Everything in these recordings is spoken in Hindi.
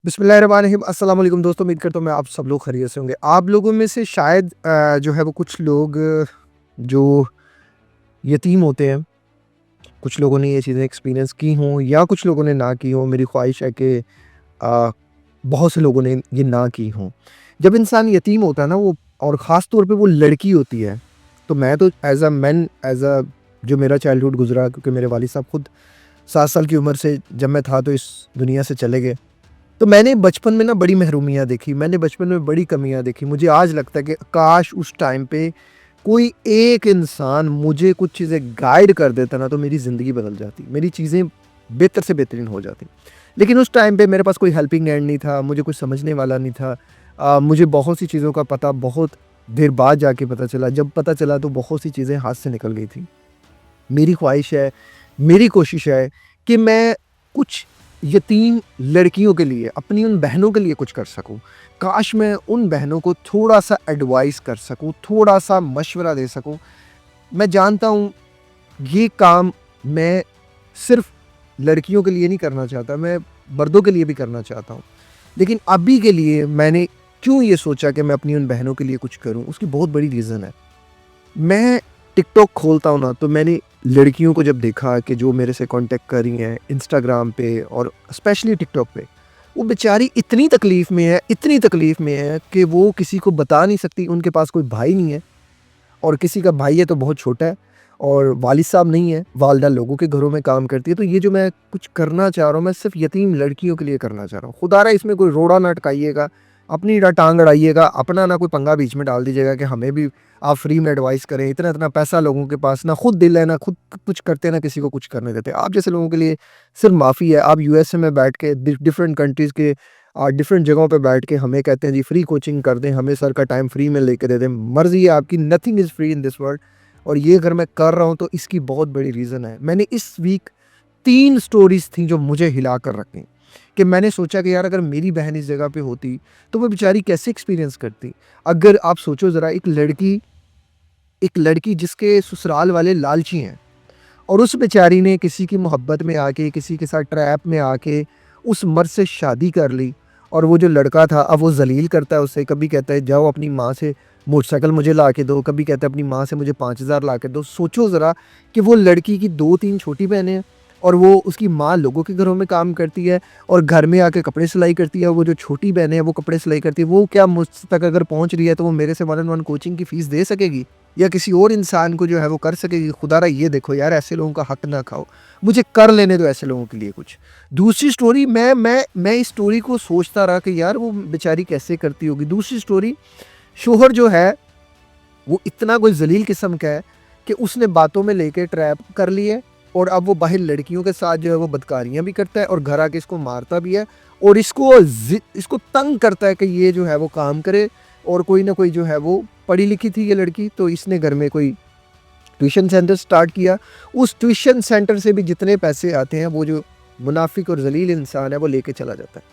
बिस्मिल्लाहिर्रहमानिर्रहीम। अस्सलाम वालेकुम दोस्तों, उम्मीद करता हूँ मैं आप सब लोग खैरियत से होंगे। आप लोगों में से शायद जो है वो कुछ लोग जो यतीम होते हैं, कुछ लोगों ने ये चीज़ें एक्सपीरियंस की हों या कुछ लोगों ने ना की हों। मेरी ख्वाहिश है कि अ, बहुत से लोगों ने ये ना की हों। जब इंसान यतीम होता है ना वो, और ख़ास तौर पे वो लड़की होती है, तो मैं तो एज़ अ जो मेरा चाइल्डहुड गुज़रा, क्योंकि मेरे वालिद साहब खुद 7 साल की उम्र से जब मैं था तो इस दुनिया से चले गए। तो मैंने बचपन में ना बड़ी महरूमियाँ देखी, मैंने बचपन में बड़ी कमियाँ देखी। मुझे आज लगता है कि काश उस टाइम पे कोई एक इंसान मुझे कुछ चीज़ें गाइड कर देता ना, तो मेरी ज़िंदगी बदल जाती, मेरी चीज़ें बेहतर से बेहतरीन हो जाती। लेकिन उस टाइम पे मेरे पास कोई हेल्पिंग हैंड नहीं था, मुझे कुछ समझने वाला नहीं था। मुझे बहुत सी चीज़ों का पता बहुत देर बाद जाके पता चला, जब पता चला तो बहुत सी चीज़ें हाथ से निकल गई थी। मेरी ख्वाहिश है, मेरी कोशिश है कि मैं कुछ यतीम लड़कियों के लिए, अपनी उन बहनों के लिए कुछ कर सकूँ। काश मैं उन बहनों को थोड़ा-सा एडवाइस कर सकूँ, थोड़ा-सा मशवरा दे सकूँ। मैं जानता हूँ ये काम मैं सिर्फ़ लड़कियों के लिए नहीं करना चाहता, मैं मर्दों के लिए भी करना चाहता हूँ। लेकिन अभी के लिए मैंने क्यों ये सोचा कि मैं अपनी उन बहनों के लिए कुछ करूँ, उसकी बहुत बड़ी रीज़न है। मैं टिकटॉक खोलता हूँ ना, तो मैंने लड़कियों को जब देखा कि जो मेरे से कॉन्टैक्ट कर रही हैं इंस्टाग्राम पे और स्पेशली टिकटॉक पे, वो बेचारी इतनी तकलीफ़ में है, इतनी तकलीफ़ में है कि वो किसी को बता नहीं सकती, उनके पास कोई भाई नहीं है, और किसी का भाई है तो बहुत छोटा है, और वालिद साहब नहीं है, वालिदा लोगों के घरों में काम करती है। तो ये जो मैं कुछ करना चाह रहा हूँ, मैं सिर्फ़ यतीम लड़कियों के लिए करना चाह रहा हूँ। खुदारा इसमें कोई रोड़ा ना अटकाइएगा, अपनी ना टाँग अड़ाइएगा, अपना ना कोई पंगा बीच में डाल दीजिएगा कि हमें भी आप फ्री में एडवाइस करें। इतना-इतना पैसा लोगों के पास, ना खुद दिल है, ना खुद कुछ करते, ना किसी को कुछ करने देते। आप जैसे लोगों के लिए सिर्फ़ माफ़ी है। आप यूएसए में बैठ के डिफरेंट कंट्रीज़ के डिफरेंट जगहों पे बैठ के हमें कहते हैं जी फ्री कोचिंग कर दें, हमें सर का टाइम फ्री में लेके दे दें। मर्ज़ी है आपकी, nothing is free in this world. और ये अगर मैं कर रहा हूँ तो इसकी बहुत बड़ी रीज़न है। मैंने इस वीक 3 स्टोरीज़ थी जो मुझे हिला कर रख गईं, कि मैंने सोचा कि यार अगर मेरी बहन इस जगह पे होती, तो वो बेचारी कैसे एक्सपीरियंस करती? अगर आप सोचो ज़रा, एक लड़की जिसके ससुराल वाले लालची हैं, और उस बेचारी ने किसी की मोहब्बत में आके, किसी के साथ ट्रैप में आके उस मर्द से शादी कर ली, और वो जो लड़का था अब वो ज़लील करता है उसे, कभी कहता है जाओ अपनी माँ से मोटरसाइकिल मुझे ला के दो, कभी कहता है अपनी माँ से मुझे 5,000 ला के दो। सोचो ज़रा कि वो लड़की की 2-3 छोटी बहनें हैं, और वो उसकी माँ लोगों के घरों में काम करती है और घर में आके कपड़े सिलाई करती है। वो जो छोटी बहनें हैं वो कपड़े सिलाई करती है। वो क्या मुझ तक अगर पहुँच रही है तो वो मेरे से 1 ऑन 1 कोचिंग की फ़ीस दे सकेगी? या किसी और इंसान को जो है वो कर सकेगी? खुदारा ये देखो यार, ऐसे लोगों का हक ना खाओ। मुझे कर लेने दो ऐसे लोगों के लिए कुछ। दूसरी स्टोरी, मैं इस स्टोरी को सोचता रहा कि यार वो बेचारी कैसे करती होगी। दूसरी स्टोरी, शौहर जो है वो इतना कोई ज़लील किस्म का है कि उसने बातों में लेके ट्रैप कर लिए, और अब वो बाहर लड़कियों के साथ जो है वो बदकारियाँ भी करता है, और घर आके इसको मारता भी है, और इसको तंग करता है कि ये जो है वो काम करे। और कोई ना कोई जो है वो पढ़ी लिखी थी ये लड़की, तो इसने घर में कोई ट्यूशन सेंटर स्टार्ट किया। उस ट्यूशन सेंटर से भी जितने पैसे आते हैं वो जो मुनाफिक और ज़लील इंसान है वो लेके चला जाता है,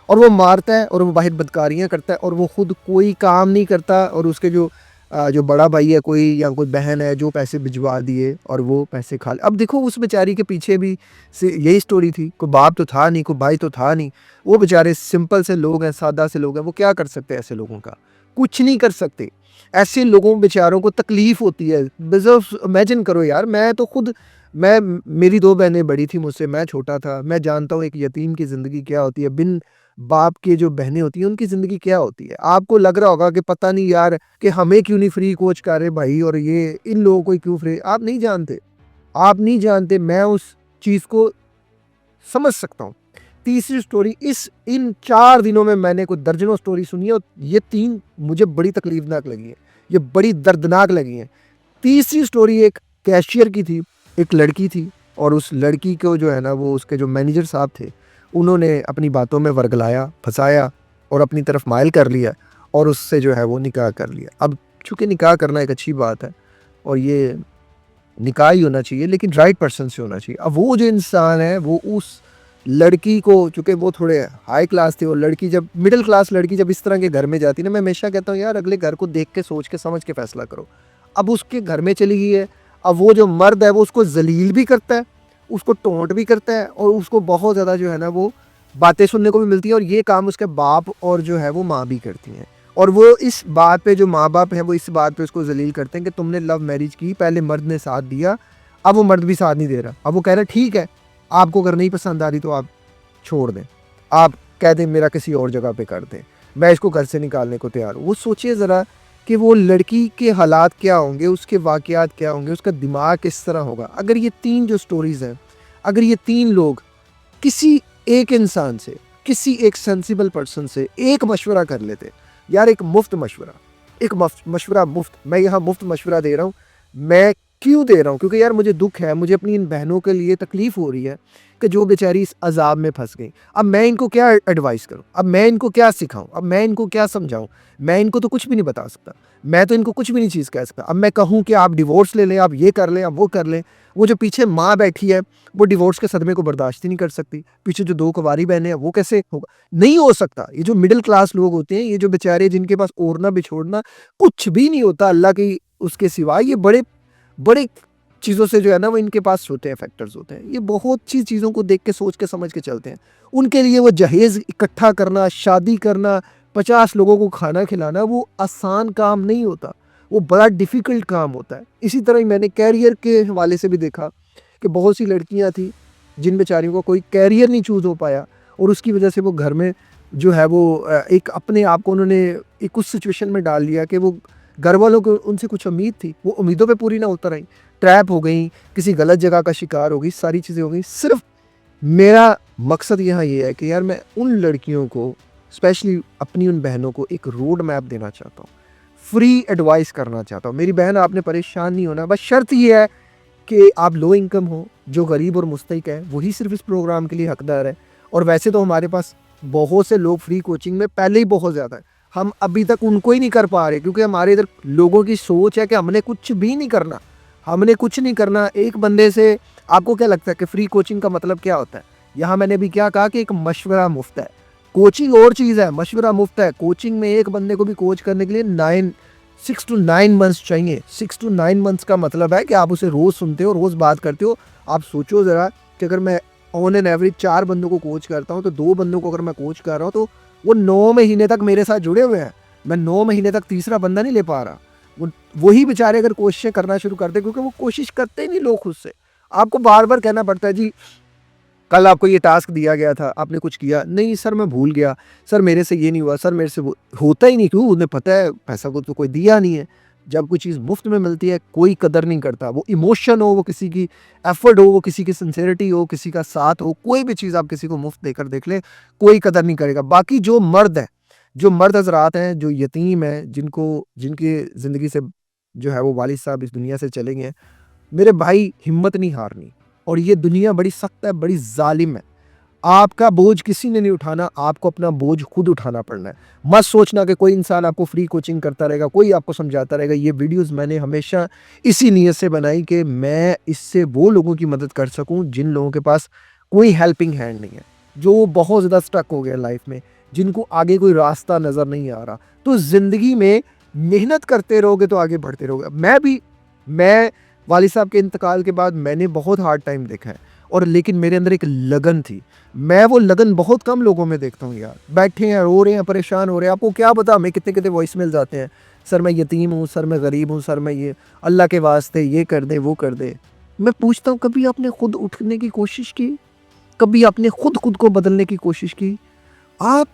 और वो मारता है, और वो बाहर बदकारियाँ करता है, और वो खुद कोई काम नहीं करता, और उसके जो बड़ा भाई है कोई या कोई बहन है जो पैसे भिजवा दिए और वो पैसे खा ले। अब देखो उस बेचारी के पीछे भी से यही स्टोरी थी, कोई बाप तो था नहीं, कोई भाई तो था नहीं। वो बेचारे सिंपल से लोग हैं, सादा से लोग हैं, वो क्या कर सकते हैं ऐसे लोगों का? कुछ नहीं कर सकते। ऐसे लोगों बेचारों को तकलीफ़ होती है। डिज़र्व इमेजिन करो यार, मैं तो खुद मैं मेरी 2 बहनें बड़ी थी मुझसे, मैं छोटा था। मैं जानता हूँ एक यतीम की ज़िंदगी क्या होती है, बिन बाप के जो बहनें होती हैं उनकी ज़िंदगी क्या होती है। आपको लग रहा होगा कि पता नहीं यार कि हमें क्यों नहीं फ्री कोच कर रहे भाई, और ये इन लोगों को क्यों फ्री, आप नहीं जानते। आप नहीं जानते, मैं उस चीज़ को समझ सकता हूँ। तीसरी स्टोरी, इस इन 4 दिनों में मैंने कुछ दर्जनों स्टोरी सुनी है, और ये 3 मुझे बड़ी तकलीफ़नाक लगी हैं। ये बड़ी दर्दनाक लगी हैं। तीसरी स्टोरी एक कैशियर की थी, एक लड़की थी, और उस लड़की को जो है ना वो उसके जो मैनेजर साहब थे, उन्होंने अपनी बातों में वर्गलाया, फँसाया, और अपनी तरफ माइल कर लिया, और उससे जो है वो निकाह कर लिया। अब चूँकि निकाह करना एक अच्छी बात है, और ये निकाह ही होना चाहिए, लेकिन राइट पर्सन से होना चाहिए। अब वो जो इंसान है वो उस लड़की को, चूँकि वो थोड़े हाई क्लास थे, और लड़की जब मिडल क्लास लड़की जब इस तरह के घर में जाती है ना, मैं हमेशा कहता हूँ यार अगले घर को देख के सोच के समझ के फ़ैसला करो। अब उसके घर में चली गई है, अब वो जो मर्द है वो उसको ज़लील भी करता है, उसको टोंट भी करता है, और उसको बहुत ज़्यादा जो है ना वो बातें सुनने को भी मिलती हैं और ये काम उसके बाप और जो है वो माँ भी करती हैं। और वो इस बात पे, जो माँ बाप हैं वो इस बात पे उसको ज़लील करते हैं कि तुमने लव मैरिज की, पहले मर्द ने साथ दिया, अब वो मर्द भी साथ नहीं दे रहा। अब वो कह रहा है ठीक है, आपको अगर नहीं पसंद आ रही तो आप छोड़ दें, आप कह दें मेरा किसी और जगह पे कर दें, मैं इसको घर से निकालने को तैयार हूँ। वो सोचिए ज़रा कि वो लड़की के हालात क्या होंगे, उसके वाक़यात क्या होंगे, उसका दिमाग किस तरह होगा। अगर ये 3 जो स्टोरीज़ हैं, अगर ये 3 लोग किसी एक इंसान से, किसी एक सेंसिबल पर्सन से एक मशवरा कर लेते, यार एक मुफ्त मशवरा, एक मशवरा मुफ्त, मैं यहाँ मुफ्त मशवरा दे रहा हूँ। मैं क्यों दे रहा हूँ? क्योंकि यार मुझे दुख है, मुझे अपनी इन बहनों के लिए तकलीफ़ हो रही है कि जो बेचारी इस अजाब में फंस गई। अब मैं इनको क्या एडवाइस करूँ, अब मैं इनको क्या सिखाऊँ, अब मैं इनको क्या समझाऊँ? मैं इनको तो कुछ भी नहीं बता सकता, मैं तो इनको कुछ भी नहीं चीज़ कह सकता। अब मैं कहूँ कि आप डिवोर्स ले लें, आप ये कर लें, आप वो कर लें, वो जो पीछे माँ बैठी है वो डिवोर्स के सदमे को बर्दाश्त ही नहीं कर सकती। पीछे जो 2 कुंवारी बहनें हैं वो कैसे होगा? नहीं हो सकता। ये जो मिडिल क्लास लोग होते हैं, ये जो बेचारे जिनके पास ओढ़ना बिछोड़ना कुछ भी नहीं होता अल्लाह की उसके सिवा, ये बड़े बड़े चीज़ों से जो है ना वो इनके पास होते हैं, फैक्टर्स होते हैं। ये बहुत सी चीज़ों को देख के सोच के समझ के चलते हैं। उनके लिए वो जहेज़ इकट्ठा करना, शादी करना, 50 लोगों को खाना खिलाना वो आसान काम नहीं होता, वो बड़ा डिफ़िकल्ट काम होता है। इसी तरह ही मैंने कैरियर के हवाले से भी देखा कि बहुत सी लड़कियाँ थी जिन बेचारियों को कोई कैरियर नहीं चूज़ हो पाया और उसकी वजह से वो घर में जो है वो एक अपने आप को उन्होंने एक उस सिचुएशन में डाल लिया कि वो घर वालों को उनसे कुछ उम्मीद थी, वो उम्मीदों पे पूरी ना उतर आई, ट्रैप हो गई, किसी गलत जगह का शिकार हो गई, सारी चीज़ें हो गई। सिर्फ मेरा मकसद यहाँ ये है कि यार मैं उन लड़कियों को, स्पेशली अपनी उन बहनों को एक रोड मैप देना चाहता हूँ, फ्री एडवाइस करना चाहता हूँ। मेरी बहन आपने परेशान नहीं होना, बस शर्त ये है कि आप लो इनकम हो, जो गरीब और मुस्तहिक है वही सिर्फ इस प्रोग्राम के लिए हकदार है। और वैसे तो हमारे पास बहुत से लोग फ्री कोचिंग में पहले ही बहुत ज़्यादा है, हम अभी तक उनको ही नहीं कर पा रहे क्योंकि हमारे इधर लोगों की सोच है कि हमने कुछ भी नहीं करना, हमने कुछ नहीं करना। एक बंदे से आपको क्या लगता है कि फ्री कोचिंग का मतलब क्या होता है? यहाँ मैंने अभी क्या कहा कि एक मशवरा मुफ्त है, कोचिंग और चीज़ है, मशवरा मुफ्त है। कोचिंग में एक बंदे को भी कोच करने के लिए 6 to 9 मंथ्स चाहिए। 6 to 9 मंथ्स का मतलब है कि आप उसे रोज़ सुनते हो, रोज़ बात करते हो। आप सोचो ज़रा कि अगर मैं ऑन एन एवरेज 4 बंदों को कोच करता हूँ तो 2 बंदों को अगर मैं कोच कर रहा हूँ तो वो 9 महीने तक मेरे साथ जुड़े हुए हैं। मैं 9 महीने तक तीसरा बंदा नहीं ले पा रहा। वही बेचारे अगर कोशिशें करना शुरू कर दें, क्योंकि वो कोशिश करते ही नहीं लोग खुद से। आपको बार-बार कहना पड़ता है जी कल आपको ये टास्क दिया गया था, आपने कुछ किया? नहीं सर मैं भूल गया, सर मेरे से ये नहीं हुआ, सर मेरे से वो होता ही नहीं। क्यों? उन्हें पता है पैसा को तो कोई दिया नहीं है। जब कोई चीज़ मुफ्त में मिलती है कोई कदर नहीं करता। वो इमोशन हो, वो किसी की एफर्ट हो, वो किसी की सिंसेरिटी हो, किसी का साथ हो, कोई भी चीज़ आप किसी को मुफ्त देकर देख लें, कोई कदर नहीं करेगा। बाकी जो मर्द हैं, जो मर्द हज़रात हैं, जो यतीम हैं, जिनकी ज़िंदगी से जो है वो वालिद साहब इस दुनिया से चले गए हैं, मेरे भाई हिम्मत नहीं हारनी। और ये दुनिया बड़ी सख्त है, बड़ी ज़ालिम है। आपका बोझ किसी ने नहीं उठाना, आपको अपना बोझ खुद उठाना पड़ना है। मत सोचना कि कोई इंसान आपको फ्री कोचिंग करता रहेगा, कोई आपको समझाता रहेगा। ये वीडियोज़ मैंने हमेशा इसी नीयत से बनाई कि मैं इससे वो लोगों की मदद कर सकूँ जिन लोगों के पास कोई हेल्पिंग हैंड नहीं है, जो बहुत ज़्यादा स्टक हो गए लाइफ़ में, जिनको आगे कोई रास्ता नज़र नहीं आ रहा। तो ज़िंदगी में मेहनत करते रहोगे तो आगे बढ़ते रहोगे। मैं वालिद साहब के इंतकाल के बाद मैंने बहुत हार्ड टाइम देखा है, और लेकिन मेरे अंदर एक लगन थी। मैं वो लगन बहुत कम लोगों में देखता हूँ यार। बैठे हैं, रो रहे हैं, परेशान हो रहे हैं। आपको क्या पता हमें कितने-कितने वॉइसमेल्स आते हैं, सर मैं यतीम हूँ, सर मैं गरीब हूँ, सर मैं ये, अल्लाह के वास्ते ये कर दे, वो कर दे। मैं पूछता हूँ कभी आपने खुद उठने की कोशिश की? कभी आपने खुद को बदलने की कोशिश की? आप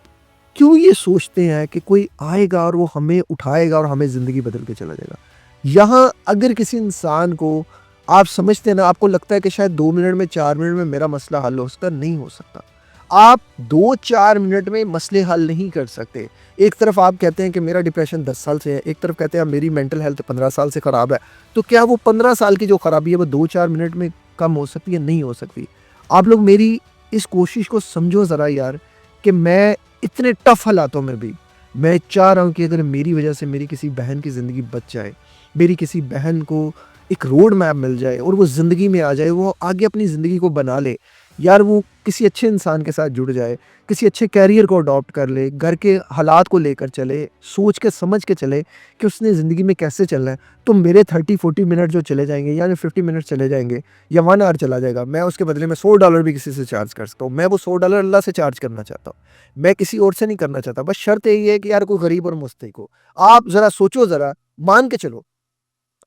क्यों ये सोचते हैं कि कोई आएगा और वो हमें उठाएगा और हमें ज़िंदगी बदल के चला जाएगा? यहाँ अगर किसी इंसान को आप समझते हैं ना, आपको लगता है कि शायद 2 मिनट में, 4 मिनट में मेरा मसला हल हो सकता है, नहीं हो सकता। आप 2-4 मिनट में मसले हल नहीं कर सकते। एक तरफ आप कहते हैं कि मेरा डिप्रेशन 10 साल से है, एक तरफ कहते हैं मेरी मेंटल हेल्थ 15 साल से ख़राब है। तो क्या वो 15 साल की जो ख़राबी है वो 2-4 मिनट में कम हो सकती है? नहीं हो सकती। आप लोग मेरी इस कोशिश को समझो ज़रा यार, कि मैं इतने टफ़ हालातों में भी मैं चाह रहा हूँ कि अगर मेरी वजह से मेरी किसी बहन की ज़िंदगी बच जाए, मेरी किसी बहन को एक रोड मैप मिल जाए और वो ज़िंदगी में आ जाए, वो आगे अपनी ज़िंदगी को बना ले। यार वो किसी अच्छे इंसान के साथ जुड़ जाए, किसी अच्छे कैरियर को अडॉप्ट कर ले, घर के हालात को लेकर चले, सोच के समझ के चले कि उसने ज़िंदगी में कैसे चलना है। तो मेरे 30-40 मिनट जो चले जाएँगे या 50 मिनट चले जाएँगे या 1 आवर चला जाएगा, मैं उसके बदले में $100 भी किसी से चार्ज कर सकता हूँ। मैं वो $100 अल्लाह से चार्ज करना चाहता हूँ। मैं किसी और से नहीं करना चाहता। बस शर्त यही है कि यार कोई गरीब और मुस्तहिक हो। आप ज़रा सोचो, ज़रा मान के चलो,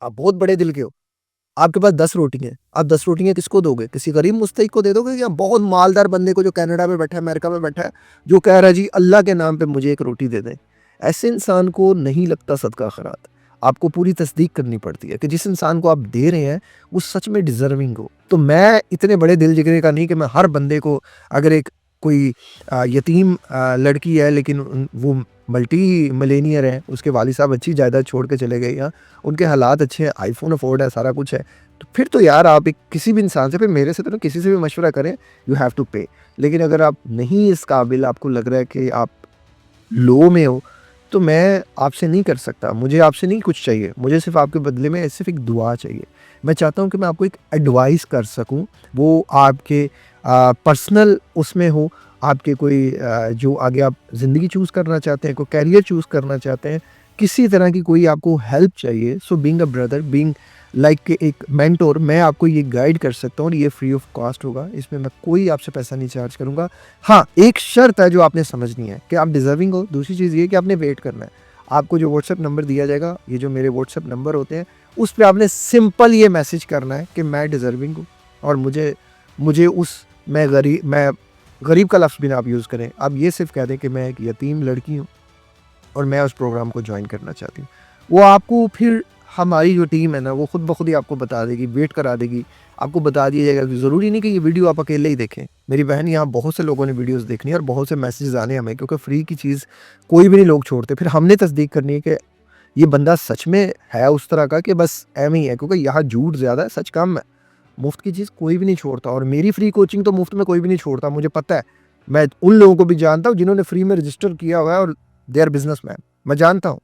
आप बहुत बड़े दिल के हो। आपके पास 10 रोटी हैं, आप 10 रोटियाँ किसको दोगे? किसी गरीब मुस्तहिक को दे दोगे या बहुत मालदार बंदे को जो कनाडा में बैठा है, अमेरिका में बैठा है, जो कह रहा है जी अल्लाह के नाम पे मुझे 1 रोटी दे दें। ऐसे इंसान को नहीं लगता सदका खैरात। आपको पूरी तस्दीक करनी पड़ती है कि जिस इंसान को आप दे रहे हैं, वो सच में डिज़र्विंग हो। तो मैं इतने बड़े दिल जिगरे का नहीं कि मैं हर बंदे को, अगर एक कोई यतीम लड़की है लेकिन वो मल्टी मिलियनियर है, उसके वालिद साहब अच्छी जायदाद छोड़ के चले गए या उनके हालात अच्छे हैं, आईफ़ोन अफ़ोर्ड है, सारा कुछ है, तो फिर तो यार आप एक किसी भी इंसान से, फिर मेरे से तो नहीं, किसी से भी मशवरा करें, यू हैव टू पे। लेकिन अगर आप नहीं इस काबिल, आपको लग रहा है कि आप लो में हो, तो मैं आपसे नहीं कर सकता। मुझे आपसे नहीं कुछ चाहिए, मुझे सिर्फ़ आपके बदले में सिर्फ़ एक दुआ चाहिए। मैं चाहता हूँ कि मैं आपको एक एडवाइस कर सकूँ, वो आपके पर्सनल उसमें हो, आपके कोई जो आगे आप ज़िंदगी चूज़ करना चाहते हैं, कोई करियर चूज़ करना चाहते हैं, किसी तरह की कोई आपको हेल्प चाहिए, so being a brother, being like एक मेंटर, मैं आपको ये गाइड कर सकता हूँ और ये फ्री ऑफ कॉस्ट होगा। इसमें मैं कोई आपसे पैसा नहीं चार्ज करूँगा। हाँ, एक शर्त है जो आपने समझनी है कि आप डिज़र्विंग हो। दूसरी चीज़ ये है कि आपने वेट करना है। आपको जो व्हाट्सएप नंबर दिया जाएगा, ये जो मेरे व्हाट्सएप नंबर होते हैं, उस पे आपने सिंपल ये मैसेज करना है कि मैं डिज़र्विंग हूँ और मुझे मुझे उस मैं गरीब का लफ्ज़ भी ना आप यूज़ करें। आप ये सिर्फ़ कह दें कि मैं एक यतीम लड़की हूँ और मैं उस प्रोग्राम को जॉइन करना चाहती हूँ। वो आपको फिर, हमारी जो टीम है ना, वो खुद ब खुद ही आपको बता देगी, वेट करा देगी। आपको बता दिया जाएगा कि ज़रूरी नहीं कि ये वीडियो आप अकेले ही देखें। मेरी बहन, यहाँ बहुत से लोगों ने वीडियोज़ देखनी है और बहुत से मैसेजेस आने हैं हमें, क्योंकि फ्री की चीज़ कोई भी नहीं लोग छोड़ते। फिर हमने तस्दीक करनी है कि ये बंदा सच में है उस तरह का कि बस एवं ही है, क्योंकि यहाँ झूठ ज़्यादा है, सच कम है। मुफ़्त की चीज़ कोई भी नहीं छोड़ता और मेरी फ्री कोचिंग तो मुफ़्त में कोई भी नहीं छोड़ता, मुझे पता है। मैं उन लोगों को भी जानता हूँ जिन्होंने फ्री में रजिस्टर किया हुआ है और दे आर बिज़नेसमैन। मैं जानता हूँ।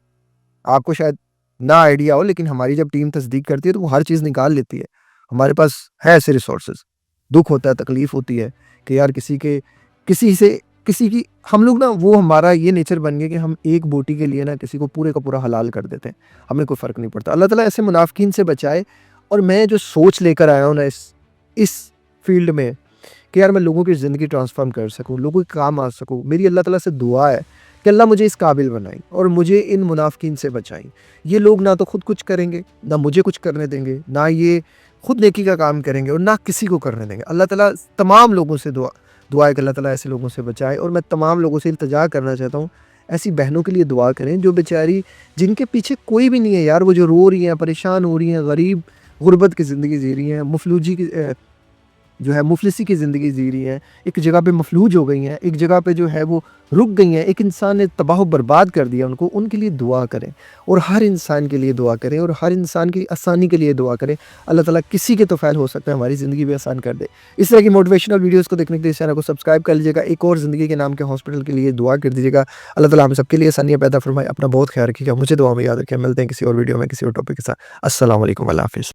आपको शायद ना आइडिया हो, लेकिन हमारी जब टीम तस्दीक करती है तो वो हर चीज़ निकाल लेती है। हमारे पास है ऐसे रिसोर्सेज़। दुःख होता है, तकलीफ़ होती है कि यार किसी से किसी की, हम लोग ना, वो हमारा ये नेचर बन गया कि हम एक बोटी के लिए ना किसी को पूरे का पूरा हलाल कर देते हैं। हमें कोई फ़र्क नहीं पड़ता। अल्लाह ताला ऐसे मुनाफ़िकीन से बचाए। और मैं जो सोच लेकर आया हूँ ना इस फ़ील्ड में, कि यार मैं लोगों की ज़िंदगी ट्रांसफ़ॉर्म कर सकूँ, लोगों के काम आ सकूँ। मेरी अल्लाह ताला से दुआ है कि अल्लाह मुझे इस काबिल बनाई और मुझे इन मुनाफ़िकीन से बचाई। ये लोग ना तो खुद कुछ करेंगे, ना मुझे कुछ करने देंगे, ना ये खुद नेकी का काम करेंगे और ना किसी को करने देंगे। अल्लाह ताला तमाम लोगों से दुआ है कि अल्लाह ताला ऐसे लोगों से बचाए। और मैं तमाम लोगों से इल्तिजा करना चाहता हूँ, ऐसी बहनों के लिए दुआ करें जो बेचारी, जिनके पीछे कोई भी नहीं है यार, वो जो रो रही हैं, परेशान हो रही हैं, गरीब गुर्बत की ज़िंदगी जी रही हैं, मुफलूजी की जो है मुफलिसी की ज़िंदगी जी रही हैं, एक जगह पे मफलूज हो गई हैं, एक जगह पे जो है वो रुक गई हैं, एक इंसान ने तबाह बर्बाद कर दिया उनको, उनके लिए दुआ करें। और हर इंसान के लिए दुआ करें और हर इंसान की आसानी के लिए दुआ करें। अल्लाह ताला किसी के तो फ़ैल हो सकता है हमारी ज़िंदगी भी आसान कर दे। इस तरह की मोटिवेशनल वीडियोज़ को देखने के लिए इस चैनल को सब्सक्राइब कर लीजिएगा। एक और ज़िंदगी के नाम के हॉस्पिटल के लिए दुआ कर दीजिएगा। अल्लाह ताला हम सबके लिए आसानियाँ पैदा फरमाए। अपना बहुत ख्याल रखिएगा। मुझे दुआ में याद रखें। मिलते हैं किसी और वीडियो में किसी और टॉपिक के साथ। अस्सलाम वालेकुम, अल्लाह हाफ़िज़।